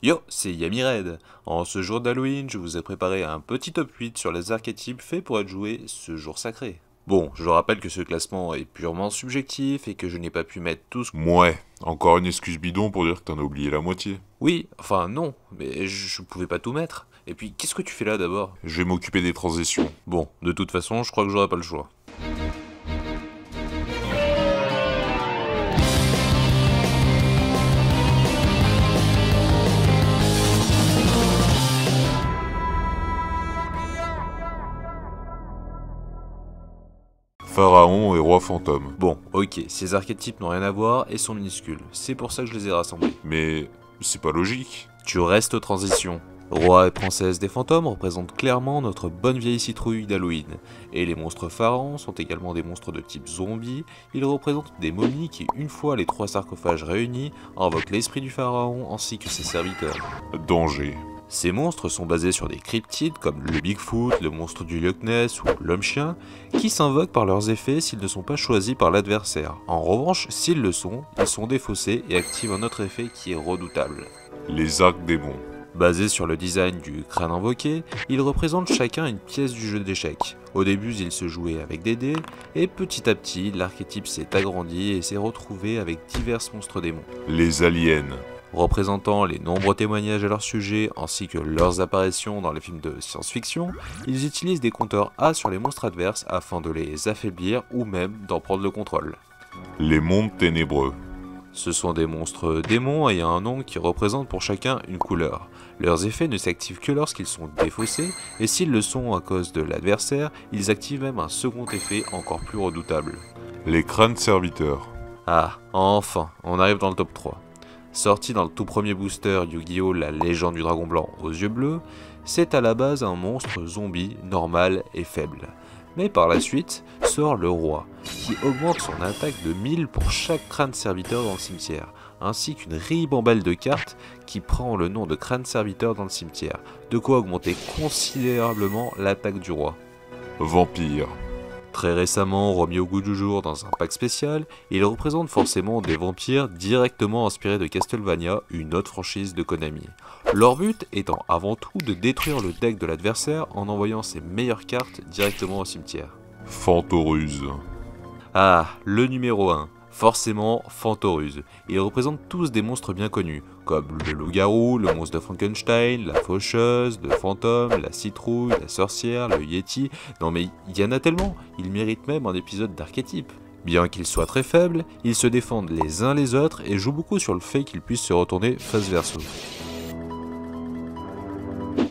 Yo, c'est Yamired. En ce jour d'Halloween, je vous ai préparé un petit top 8 sur les archétypes faits pour être joués ce jour sacré. Bon, je rappelle que ce classement est purement subjectif et que je n'ai pas pu mettre tous. Mouais, encore une excuse bidon pour dire que t'en as oublié la moitié. Oui, enfin non, mais je pouvais pas tout mettre. Et puis, qu'est-ce que tu fais là d'abord? Je vais m'occuper des transitions. Bon, de toute façon, je crois que j'aurai pas le choix. Pharaon et roi fantôme. Bon, ok, ces archétypes n'ont rien à voir et sont minuscules. C'est pour ça que je les ai rassemblés. Mais c'est pas logique. Tu restes aux transitions. Roi et princesse des fantômes représentent clairement notre bonne vieille citrouille d'Halloween. Et les monstres pharaons sont également des monstres de type zombie. Ils représentent des momies qui, une fois les trois sarcophages réunis, invoquent l'esprit du pharaon ainsi que ses serviteurs. Danger. Ces monstres sont basés sur des cryptides comme le Bigfoot, le monstre du Loch Ness ou l'homme-chien, qui s'invoquent par leurs effets s'ils ne sont pas choisis par l'adversaire. En revanche, s'ils le sont, ils sont défaussés et activent un autre effet qui est redoutable. Les arcs démons. Basé sur le design du crâne invoqué, ils représentent chacun une pièce du jeu d'échecs. Au début, ils se jouaient avec des dés, et petit à petit, l'archétype s'est agrandi et s'est retrouvé avec divers monstres démons. Les aliens. Représentant les nombreux témoignages à leur sujet ainsi que leurs apparitions dans les films de science-fiction, ils utilisent des compteurs A sur les monstres adverses afin de les affaiblir ou même d'en prendre le contrôle. Les mondes ténébreux. Ce sont des monstres démons ayant un nom qui représente pour chacun une couleur. Leurs effets ne s'activent que lorsqu'ils sont défaussés, et s'ils le sont à cause de l'adversaire, ils activent même un second effet encore plus redoutable. Les crânes serviteurs. Ah, enfin, on arrive dans le top 3. Sorti dans le tout premier booster Yu-Gi-Oh! La légende du dragon blanc aux yeux bleus, c'est à la base un monstre zombie normal et faible. Mais par la suite, sort le roi, qui augmente son attaque de 1000 pour chaque crâne serviteur dans le cimetière, ainsi qu'une ribambelle de cartes qui prend le nom de crâne serviteur dans le cimetière, de quoi augmenter considérablement l'attaque du roi. Vampires. Très récemment remis au goût du jour dans un pack spécial, il représente forcément des vampires directement inspirés de Castlevania, une autre franchise de Konami. Leur but étant avant tout de détruire le deck de l'adversaire en envoyant ses meilleures cartes directement au cimetière. Fantoruse. Ah, le numéro 1, forcément Fantoruse. Ils représentent tous des monstres bien connus, comme le loup-garou, le monstre de Frankenstein, la faucheuse, le fantôme, la citrouille, la sorcière, le yeti. Non mais il y en a tellement, ils méritent même un épisode d'archétype. Bien qu'ils soient très faibles, ils se défendent les uns les autres et jouent beaucoup sur le fait qu'ils puissent se retourner face verso.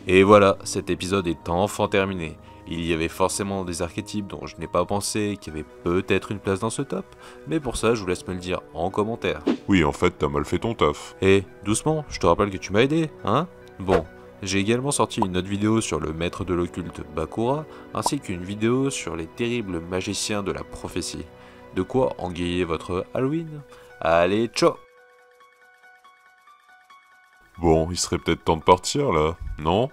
Et voilà, cet épisode est enfin terminé. Il y avait forcément des archétypes dont je n'ai pas pensé qui avaient peut-être une place dans ce top, mais pour ça je vous laisse me le dire en commentaire. Oui, en fait, t'as mal fait ton taf. Et doucement, je te rappelle que tu m'as aidé, hein? Bon, j'ai également sorti une autre vidéo sur le maître de l'occulte Bakura, ainsi qu'une vidéo sur les terribles magiciens de la prophétie. De quoi engayer votre Halloween? Allez, ciao! Bon, il serait peut-être temps de partir là, non?